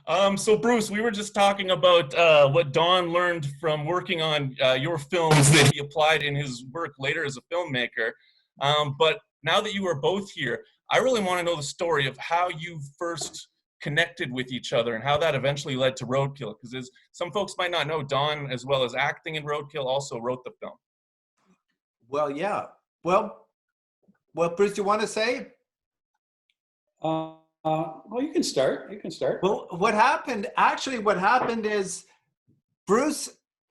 So Bruce, we were just talking about what Don learned from working on your films that he applied in his work later as a filmmaker. But now that you are both here, I really want to know the story of how you first connected with each other and how that eventually led to Roadkill. Because as some folks might not know, Don, as well as acting in Roadkill, also wrote the film. Well, yeah. Well, Bruce, do you want to say? Well, you can start. You can start. Well, what happened is Bruce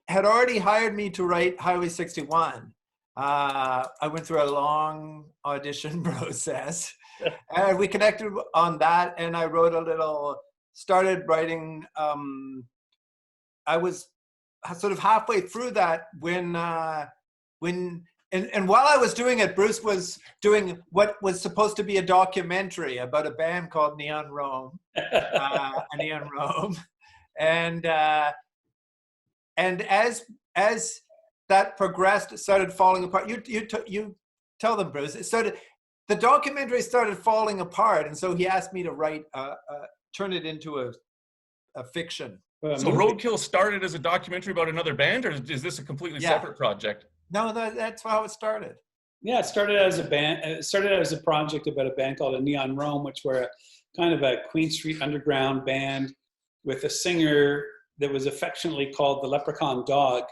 had already hired me to write Highway 61. I went through a long audition process and we connected on that, and I wrote started writing. I was sort of halfway through that when And while I was doing it, Bruce was doing what was supposed to be a documentary about a band called Neon Rome, Neon Rome, and as that progressed, it started falling apart. You tell them, Bruce. The documentary started falling apart, and so he asked me to write, turn it into a fiction. So Roadkill started as a documentary about another band, or is this a completely separate project? No, that's how it started. Yeah, it started as a band. It started as a project about a band called Neon Rome, which were a kind of a Queen Street underground band with a singer that was affectionately called the Leprechaun Dog,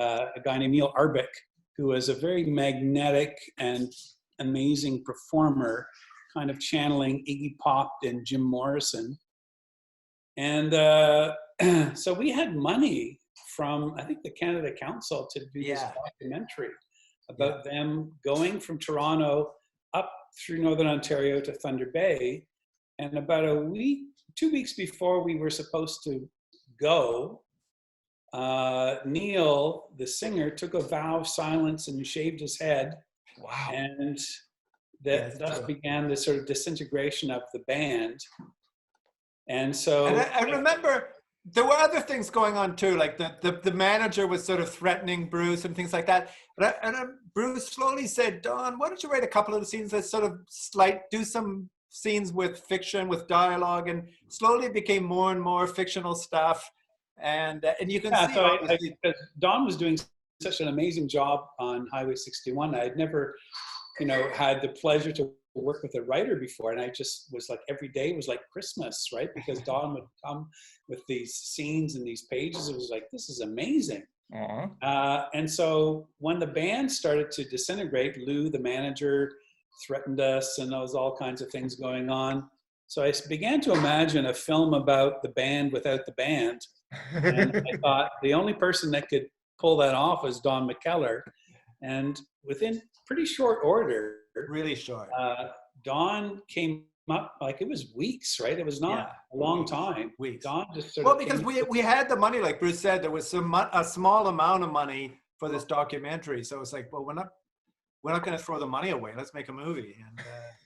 a guy named Neil Arbic, who was a very magnetic and amazing performer, kind of channeling Iggy Pop and Jim Morrison. And so we had money from, I think, the Canada Council to do this documentary about them going from Toronto up through Northern Ontario to Thunder Bay. And about 2 weeks before we were supposed to go, Neil, the singer, took a vow of silence and shaved his head. Wow. And thus began the sort of disintegration of the band. And so I remember there were other things going on too, like the manager was sort of threatening Bruce and things like that. And Bruce slowly said, "Don, why don't you write a couple of the scenes that sort of do some scenes with fiction, with dialogue," and slowly it became more and more fictional stuff. And you can see. So Don was doing such an amazing job on Highway 61. I had never, had the pleasure to work with a writer before, and I just was like, every day was like Christmas, right? Because Don would come with these scenes and these pages. It was like, this is amazing. And so when the band started to disintegrate, Lou, the manager, threatened us, and there was all kinds of things going on. So I began to imagine a film about the band without the band. And I thought the only person that could pull that off was Don McKellar. And within pretty short order, really short, Don came up, like, it was weeks, right? It was not a long time. Weeks. Don just because we had the money, like Bruce said, there was a small amount of money for this documentary. So it's like, well, we're not going to throw the money away. Let's make a movie.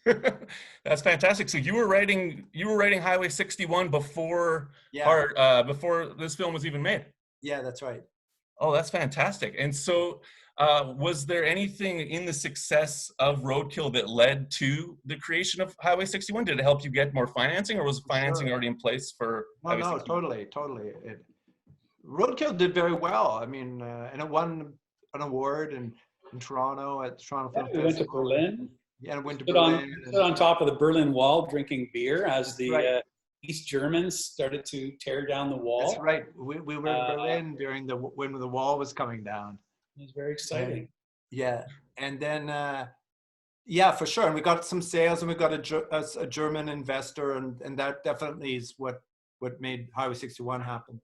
And that's fantastic. So you were writing Highway 61 before this film was even made. Yeah, that's right. Oh, that's fantastic. And so was there anything in the success of Roadkill that led to the creation of Highway 61? Did it help you get more financing, or was financing already in place for Highway 61? Totally. Roadkill did very well. I mean, and it won an award in Toronto at the Toronto Film Festival. We went to Berlin. Yeah, and went to Berlin. Stood on top of the Berlin Wall drinking beer as the East Germans started to tear down the wall. That's right. We were in Berlin when the wall was coming down. It was very exciting. And then for sure. And we got some sales, and we got a German investor, and that definitely is what made Highway 61 happen.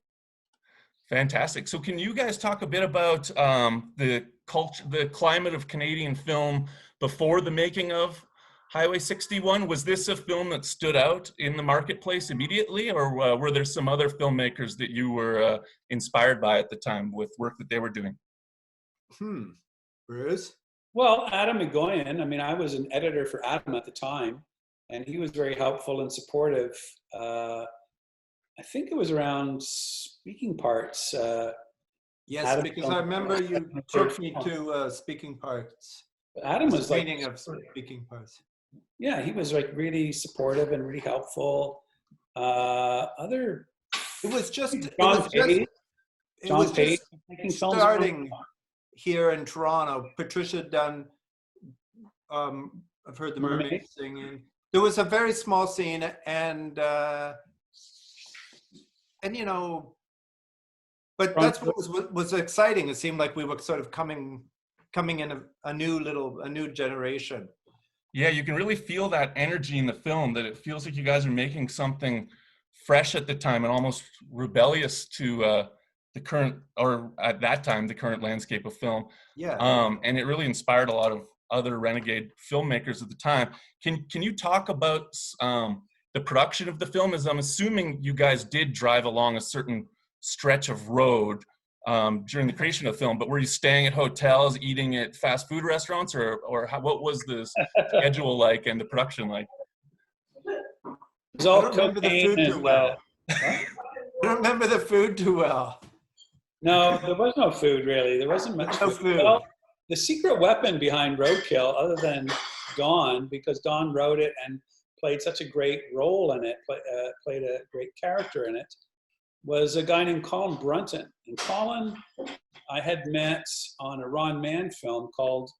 Fantastic. So can you guys talk a bit about the climate of Canadian film before the making of Highway 61? Was this a film that stood out in the marketplace immediately, or were there some other filmmakers that you were inspired by at the time with work that they were doing? Bruce? Well, Adam Macgowan. I mean, I was an editor for Adam at the time, and he was very helpful and supportive. I think it was around Speaking Parts. Yes, Adam, because I remember you took me to Speaking Parts. Adam was like of Speaking Parts. Yeah, he was like really supportive and really helpful. Other It was just, it John was just, Page. it John was Page just making films starting here in Toronto. Patricia had done, I've heard the mermaid Mermaid. singing. There was a very small scene, and you know, but that's what was exciting. It seemed like we were sort of coming in a new generation. Yeah, you can really feel that energy in the film, that it feels like you guys are making something fresh at the time and almost rebellious to the current, or at that time, the current landscape of film. Yeah. And it really inspired a lot of other renegade filmmakers at the time. Can you talk about the production of the film? As I'm assuming you guys did drive along a certain stretch of road during the creation of the film, but were you staying at hotels, eating at fast food restaurants, or what was the schedule like and the production like? It was all I don't remember the cocaine food too well. I don't remember the food too well. no, there was no food really. There wasn't much No food. food. Well, the secret weapon behind Roadkill, other than Don, because Don wrote it and played such a great role in it, played a great character in it, was a guy named Colin Brunton. And Colin, I had met on a Ron Mann film called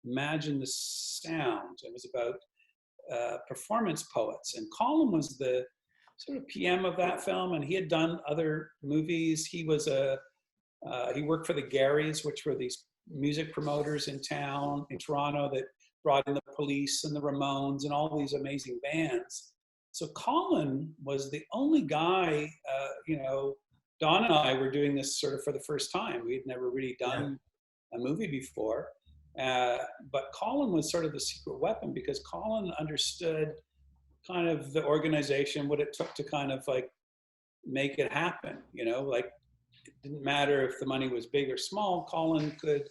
Imagine the Sound. It was about performance poets. And Colin was the sort of PM of that film, and he had done other movies. He was he worked for the Garys, which were these music promoters in town, in Toronto, that brought in the Police and the Ramones and all these amazing bands. So Colin was the only guy, you know, Don and I were doing this sort of for the first time. We had never really done a movie before. But Colin was sort of the secret weapon, because Colin understood kind of the organization, what it took to kind of like make it happen, you know, like it didn't matter if the money was big or small. Colin could,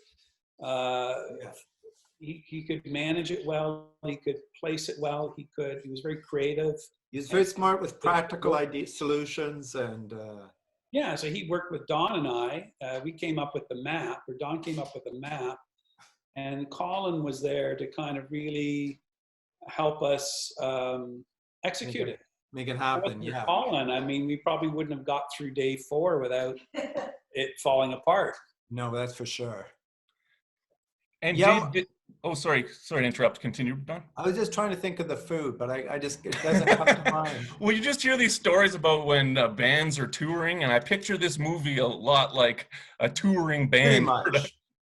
he could manage it well. He could place it well. He was very creative. He was very smart with practical solutions, and yeah, so he worked with Don and I. We came up with the map, or Don came up with the map, and Colin was there to kind of really help us execute it. Make it happen. Yeah. Colin, I mean, we probably wouldn't have got through day 4 without it falling apart. No, that's for sure. And yeah. Oh, sorry to interrupt. Continue, Don. I was just trying to think of the food, but it doesn't come to mind. Well, you just hear these stories about when bands are touring, and I picture this movie a lot like a touring band.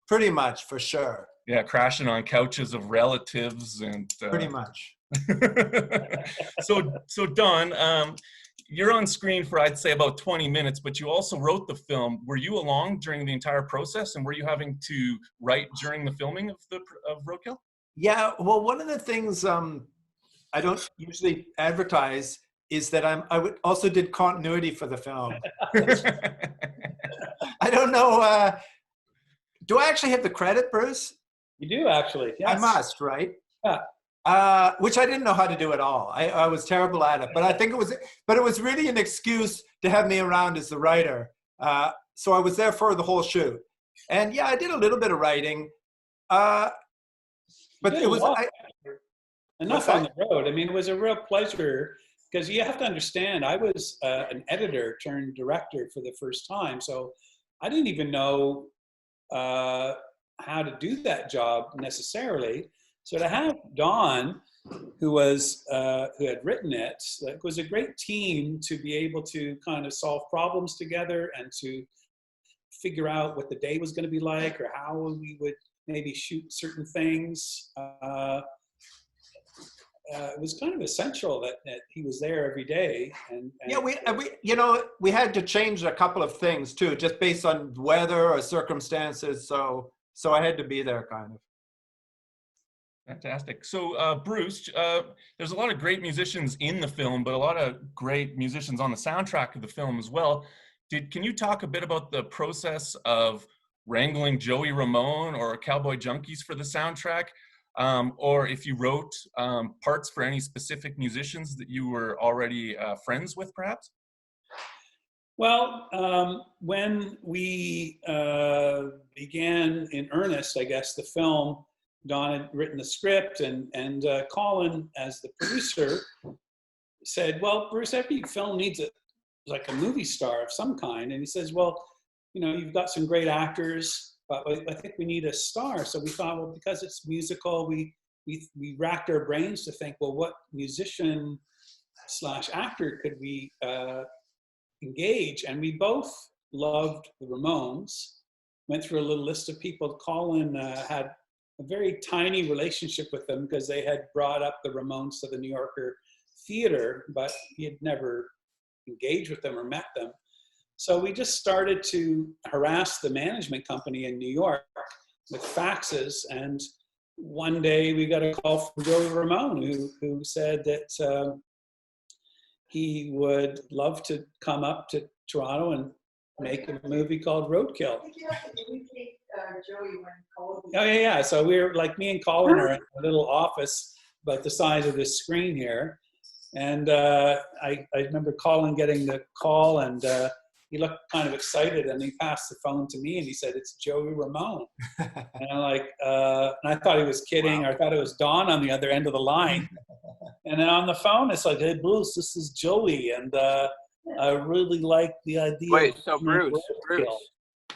Pretty much, for sure. Yeah, crashing on couches of relatives and. Pretty much. So Don, you're on screen for, I'd say, about 20 minutes, but you also wrote the film. Were you along during the entire process, and were you having to write during the filming of Roadkill? Yeah, well, one of the things I don't usually advertise is that I also did continuity for the film. I don't know. Do I actually have the credit, Bruce? You do, actually. Yes. I must, right? Yeah. Which I didn't know how to do at all. I was terrible at it, but I think it was really an excuse to have me around as the writer. So I was there for the whole shoot, and yeah, I did a little bit of writing, but it was enough on the road. I mean, it was a real pleasure, because you have to understand, I was an editor turned director for the first time, so I didn't even know how to do that job necessarily. So to have Don, who had written it, it was a great team to be able to kind of solve problems together and to figure out what the day was going to be like, or how we would maybe shoot certain things. It was kind of essential that he was there every day. And yeah, we had to change a couple of things too, just based on weather or circumstances. So I had to be there, kind of. Fantastic. So, Bruce, there's a lot of great musicians in the film, but a lot of great musicians on the soundtrack of the film as well. Can you talk a bit about the process of wrangling Joey Ramone or Cowboy Junkies for the soundtrack? Or if you wrote parts for any specific musicians that you were already friends with, perhaps? Well, when we began in earnest, I guess, the film, Don had written the script, and Colin, as the producer, said, well, Bruce, every film needs like a movie star of some kind. And he says, well, you've got some great actors, but I think we need a star. So we thought, well, because it's musical, we racked our brains to think, well, what musician / actor could we engage? And we both loved the Ramones. Went through a little list of people. Colin had a very tiny relationship with them because they had brought up the Ramones to the New Yorker theater, but he had never engaged with them or met them. So we just started to harass the management company in New York with faxes. And one day we got a call from Joey Ramone, who said that he would love to come up to Toronto and make a movie called Roadkill. Oh, yeah. So we were like, me and Colin are in a little office about the size of this screen here. And I remember Colin getting the call, and he looked kind of excited, and he passed the phone to me and he said, it's Joey Ramone. And I'm like, and I thought he was kidding. Wow. I thought it was Don on the other end of the line. And then on the phone, it's like, hey, Bruce, this is Joey. And I really like the idea. Wait, so Bruce.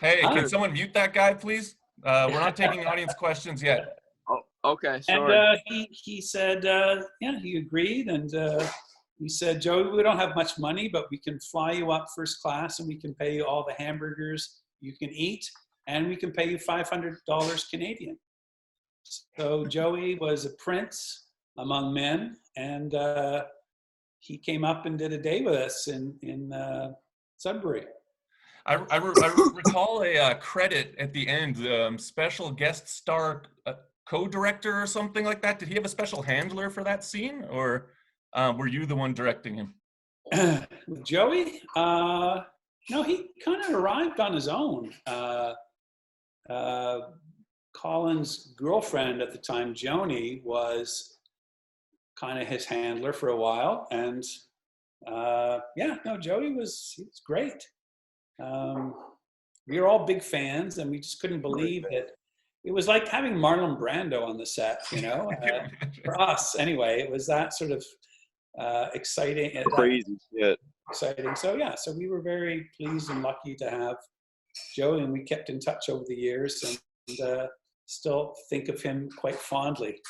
Hey, can someone mute that guy, please? We're not taking audience questions yet. Oh, okay, sorry. And he said, yeah, he agreed. And he said, Joey, we don't have much money, but we can fly you up first class, and we can pay you all the hamburgers you can eat, and we can pay you $500 Canadian. So Joey was a prince among men, and he came up and did a day with us in Sudbury. I recall a credit at the end, special guest star co-director or something like that. Did he have a special handler for that scene, or were you the one directing him? With Joey? No, he kind of arrived on his own. Colin's girlfriend at the time, Joni, was kind of his handler for a while. And Joey he was great. We were all big fans, and we just couldn't believe that. It was like having Marlon Brando on the set, for us anyway. It was that sort of exciting. Crazy shit. Exciting. So we were very pleased and lucky to have Joey, and we kept in touch over the years, and still think of him quite fondly.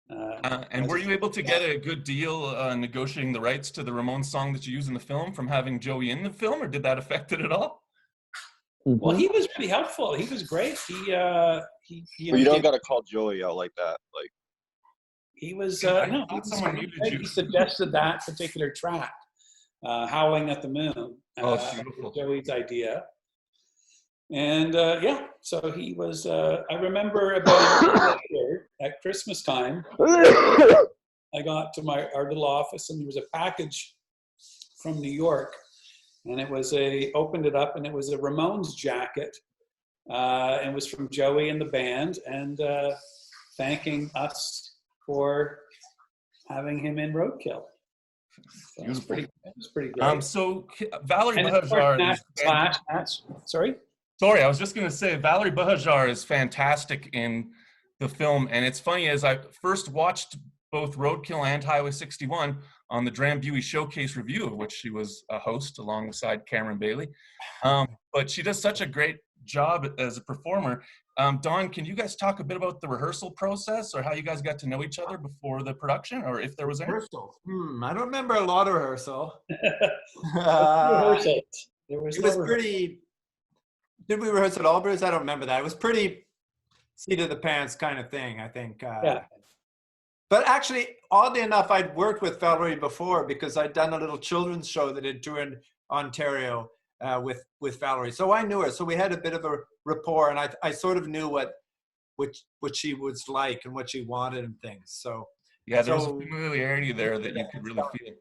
And were you able to get a good deal negotiating the rights to the Ramones song that you use in the film from having Joey in the film, or did that affect it at all? Well, he was really helpful. He was great. But you don't got to call Joey out like that. Like, he was he suggested that particular track, "Howling at the Moon." Joey's idea. And so he was. I remember about a year later at Christmas time, I got to our little office, and there was a package from New York. And it was opened it up, and it was a Ramones jacket. And it was from Joey and the band, and thanking us for having him in Roadkill. So it was pretty great. So Valerie Bahajar Sorry, I was just going to say Valerie Bahajar is fantastic in the film, and it's funny, as I first watched both Roadkill and Highway 61 on the Drambuie Showcase review, of which she was a host alongside Cameron Bailey. But she does such a great job as a performer. Don, can you guys talk a bit about the rehearsal process, or how you guys got to know each other before the production, or if there was any? Rehearsal? I don't remember a lot of rehearsal. It was pretty. Did we rehearse at all, Bruce? I don't remember that. It was pretty seat of the pants kind of thing, I think. Yeah. But actually, oddly enough, I'd worked with Valerie before because I'd done a little children's show that had toured Ontario with Valerie. So I knew her. So we had a bit of a rapport, and I sort of knew what she was like and what she wanted and things. So yeah, there was a familiarity there that you could really feel.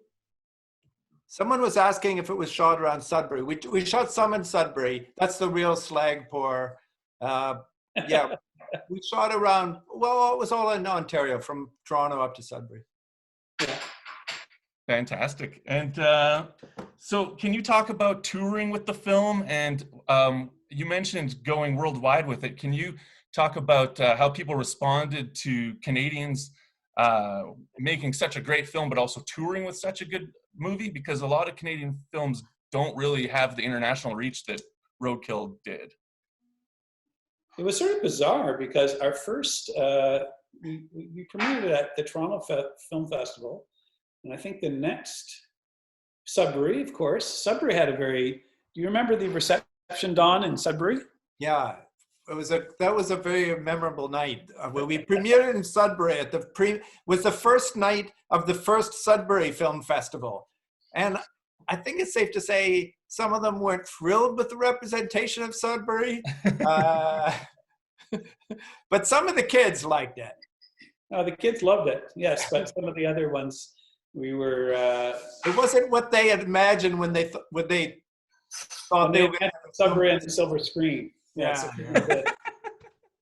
Someone was asking if it was shot around Sudbury. We shot some in Sudbury. That's the real slag pour. Yeah. We shot around, it was all in Ontario, from Toronto up to Sudbury. Yeah. Fantastic. And so can you talk about touring with the film? And you mentioned going worldwide with it. Can you talk about how people responded to Canadians making such a great film, but also touring with such a good movie? Because a lot of Canadian films don't really have the international reach that Roadkill did. It was sort of bizarre because our first, we premiered it at the Toronto Film Festival. And I think the next, Sudbury, of course. Sudbury had a very, do you remember the reception, Don, in Sudbury? Yeah, that was a very memorable night. Where we premiered in Sudbury at was the first night of the first Sudbury Film Festival. And I think it's safe to say some of them weren't thrilled with the representation of Sudbury. But some of the kids liked it. Oh, the kids loved it, yes, but some of the other ones, we were... it wasn't what they had imagined when they thought they were going to Sudbury on the silver screen. Yeah.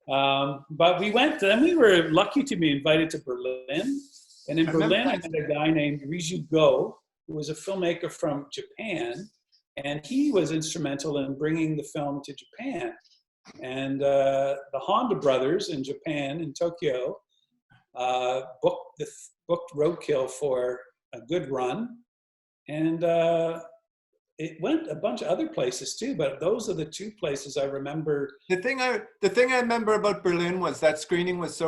But we went, then we were lucky to be invited to Berlin. And in Berlin, I met a guy named Riju Go, who was a filmmaker from Japan. And he was instrumental in bringing the film to Japan. And the Honda brothers in Japan, in Tokyo, booked Roadkill for a good run. And it went a bunch of other places too, but those are the two places I remember. The thing I remember about Berlin was that screening was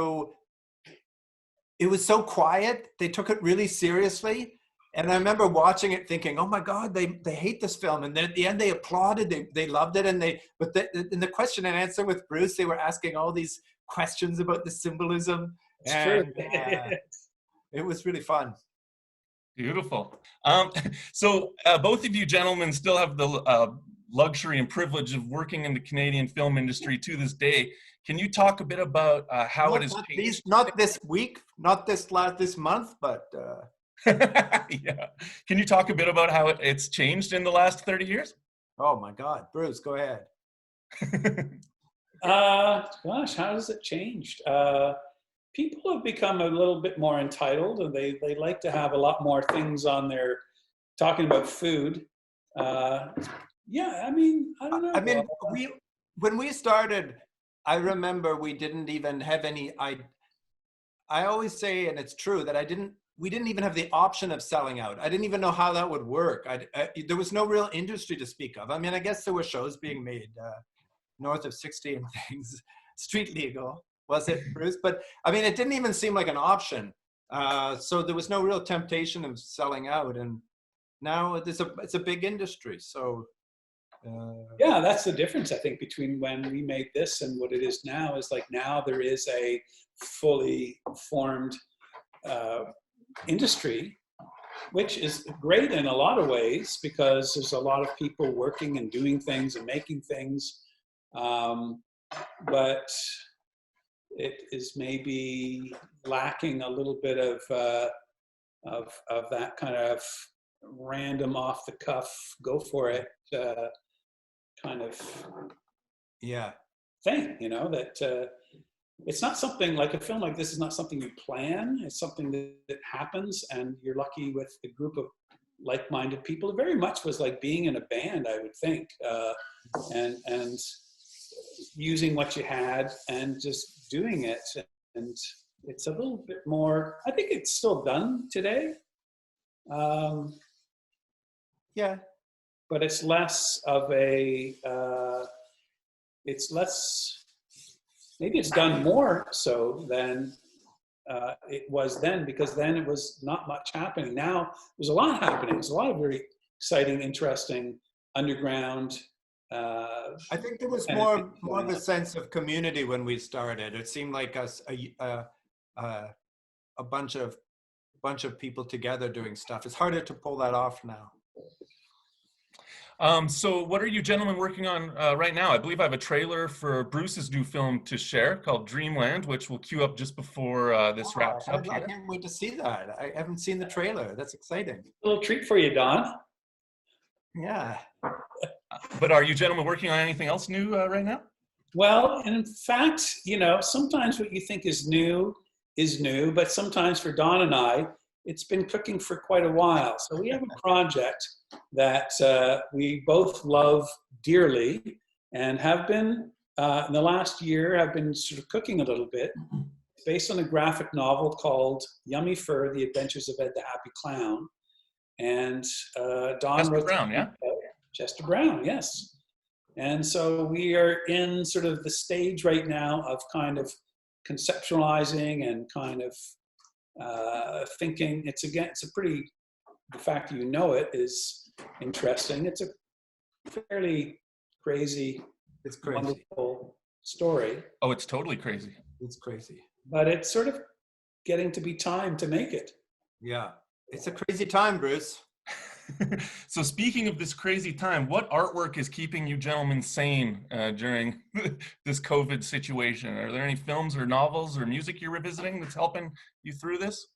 it was so quiet. They took it really seriously. And I remember watching it thinking, oh my God, they hate this film. And then at the end they applauded, they loved it. And in the question and answer with Bruce, they were asking all these questions about the symbolism. It was really fun. Beautiful. So both of you gentlemen still have the luxury and privilege of working in the Canadian film industry to this day. Can you talk a bit about how it has changed? Not this week, not this month, but... Yeah. Can you talk a bit about how it's changed in the last 30 years? Oh my God, Bruce, go ahead. Gosh, how has it changed? People have become a little bit more entitled, and they like to have a lot more things on their, talking about food. Yeah, I mean, I don't know. I mean, when we started, I remember we didn't even have any, I always say, and it's true, that we didn't even have the option of selling out. I didn't even know how that would work. There was no real industry to speak of. I mean, I guess there were shows being made north of 60 and things, street legal, was it, Bruce? But I mean, it didn't even seem like an option. So there was no real temptation of selling out. And now it's a big industry. So yeah, that's the difference, I think, between when we made this and what it is now. Is like now there is a fully formed industry, which is great in a lot of ways because there's a lot of people working and doing things and making things, but it is maybe lacking a little bit of that kind of random, off the cuff, go for it kind of thing. You know, that it's not something like a film like this is not something you plan. It's something that happens, and you're lucky with a group of like-minded people. It very much was like being in a band, I would think, and using what you had and just doing it. And it's a little bit more, I think it's still done today. Yeah. But it's less of a, it's less, maybe it's done more so than it was then, because then it was not much happening. Now there's a lot happening. There's a lot of very exciting, interesting underground. I think there was more of a sense of community when we started. It seemed like us a bunch of people together doing stuff. It's harder to pull that off now. So what are you gentlemen working on right now? I believe I have a trailer for Bruce's new film to share called Dreamland, which will queue up just before this wraps up here. I can't wait to see that. I haven't seen the trailer. That's exciting. A little treat for you, Don. Yeah. But are you gentlemen working on anything else new right now? Well, in fact, you know, sometimes what you think is new, but sometimes for Don and I, it's been cooking for quite a while. So we have a project that we both love dearly and have been, in the last year, have been sort of cooking a little bit. based on a graphic novel called Yummy Fur: The Adventures of Ed the Happy Clown. And Don Chester wrote Brown, yeah? Chester Brown, yes. And so we are in sort of the stage right now of kind of conceptualizing and kind of thinking. It's a pretty, the fact that you know it is interesting. It's a fairly crazy, It's crazy. wonderful story. Oh, it's totally crazy. It's crazy. But it's sort of getting to be time to make it. Yeah. It's a crazy time, Bruce. So speaking of this crazy time, what artwork is keeping you gentlemen sane during this COVID situation? Are there any films or novels or music you're revisiting that's helping you through this?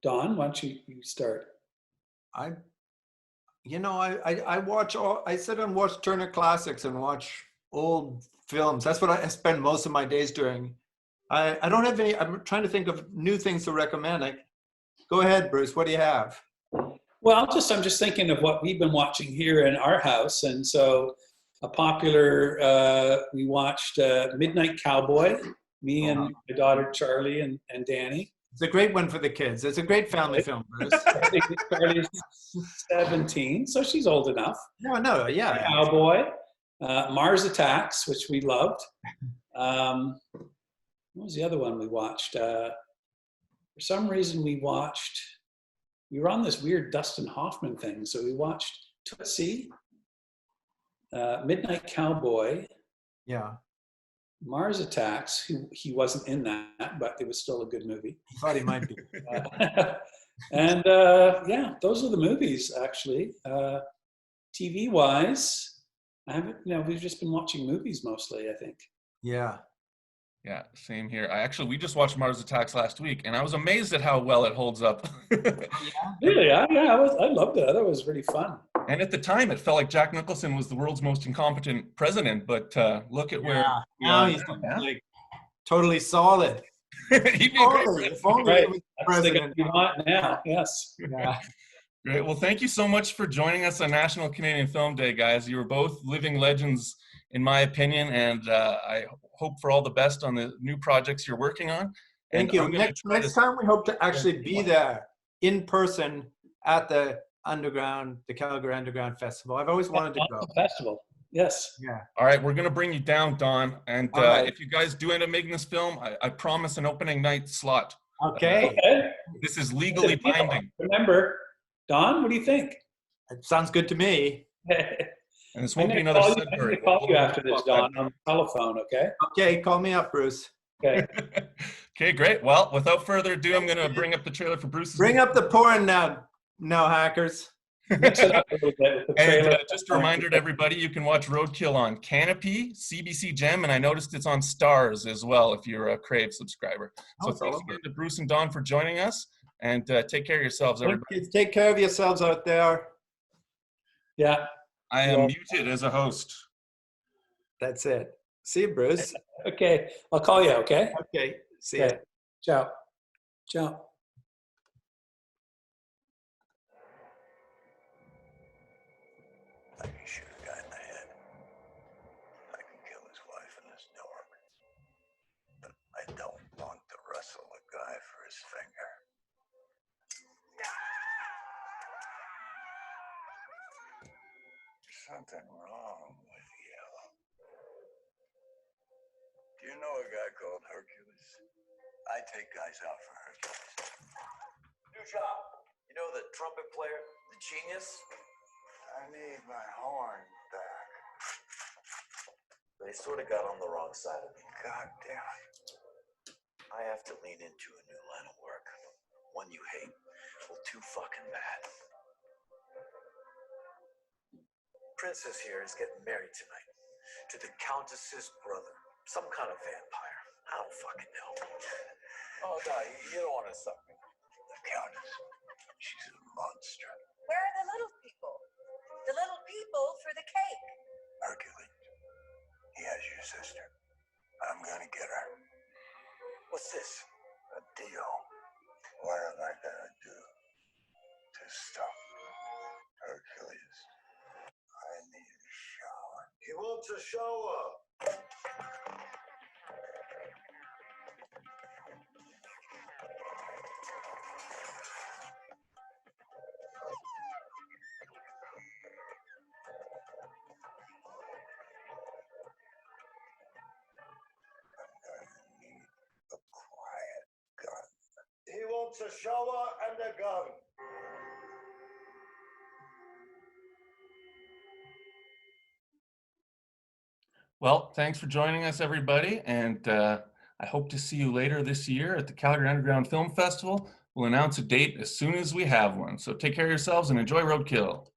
Don, why don't you start? I watch I sit and watch Turner Classics and watch old films. That's what I spend most of my days doing. I don't have any, I'm trying to think of new things to recommend. Go ahead, Bruce, what do you have? Well, I'm just thinking of what we've been watching here in our house. And so a popular, we watched Midnight Cowboy, me and my daughter Charlie and Danny. It's a great one for the kids. It's a great family film, Bruce. Charlie's 17, so she's old enough. No, yeah. Cowboy, Mars Attacks, which we loved. What was the other one we watched? For some reason we were on this weird Dustin Hoffman thing. So we watched Tootsie, Midnight Cowboy. Yeah. Mars Attacks, he wasn't in that, but it was still a good movie. He thought he might be. And yeah, those are the movies actually. TV wise, I haven't, we've just been watching movies mostly, I think. Yeah. Yeah, same here. We just watched Mars Attacks last week, and I was amazed at how well it holds up. Really? Yeah, I loved it. I thought it was really fun. And at the time, it felt like Jack Nicholson was the world's most incompetent president, but look at where now he's like totally solid. He'd be Totally. If only Right. he was That's the president. guy you want now. Yes. Yeah. Great. Well, thank you so much for joining us on National Canadian Film Day, guys. You were both living legends, in my opinion, and I hope for all the best on the new projects you're working on. Thank you. Next time we hope to actually be there in person at the Calgary Underground Festival. I've always wanted to go. Festival. Yes. Yeah. All right, we're going to bring you down, Don. And right. if you guys do end up making this film, I promise an opening night slot. Okay. This is legally binding. Remember, Don, what do you think? It sounds good to me. And this won't be I'm another going Sudbury. to call you after this, Don, on the telephone, okay? Okay, call me up, Bruce. Okay. Okay, great. Well, without further ado, I'm going to bring up the trailer for Bruce's. Bring up the porn now, hackers. Mix it up a little bit with the trailer. And just a reminder to everybody, you can watch Roadkill on Canopy, CBC Gem, and I noticed it's on Stars as well if you're a Crave subscriber. So thanks again to Bruce and Don for joining us, and take care of yourselves, everybody. Kids, take care of yourselves out there. Yeah. I am muted as a host. That's it. See you, Bruce. Okay. I'll call you, okay? Okay. See you. Ciao. Ciao. I can shoot a guy in the head. I can kill his wife in his dorm. But I don't want to wrestle a guy for his finger. There's something wrong with you. Do you know a guy called Hercules? I take guys out for Hercules. New job. You know the trumpet player, the genius? I need my horn back. They sort of got on the wrong side of me. God damn it. I have to lean into a new line of work. One you hate. Well, too fucking bad. Princess here is getting married tonight to the Countess's brother. Some kind of vampire. I don't fucking know. Oh, no, you don't want to suck me. The Countess. She's a monster. Where are the little people? The little people for the cake. Hercules. He has your sister. I'm gonna get her. What's this? A deal. What am I gonna do to stop Hercules? I need a shower. He wants a shower. wants a shower and a gun. Well, thanks for joining us, everybody, and I hope to see you later this year at the Calgary Underground Film Festival. We'll announce a date as soon as we have one. So take care of yourselves and enjoy Roadkill.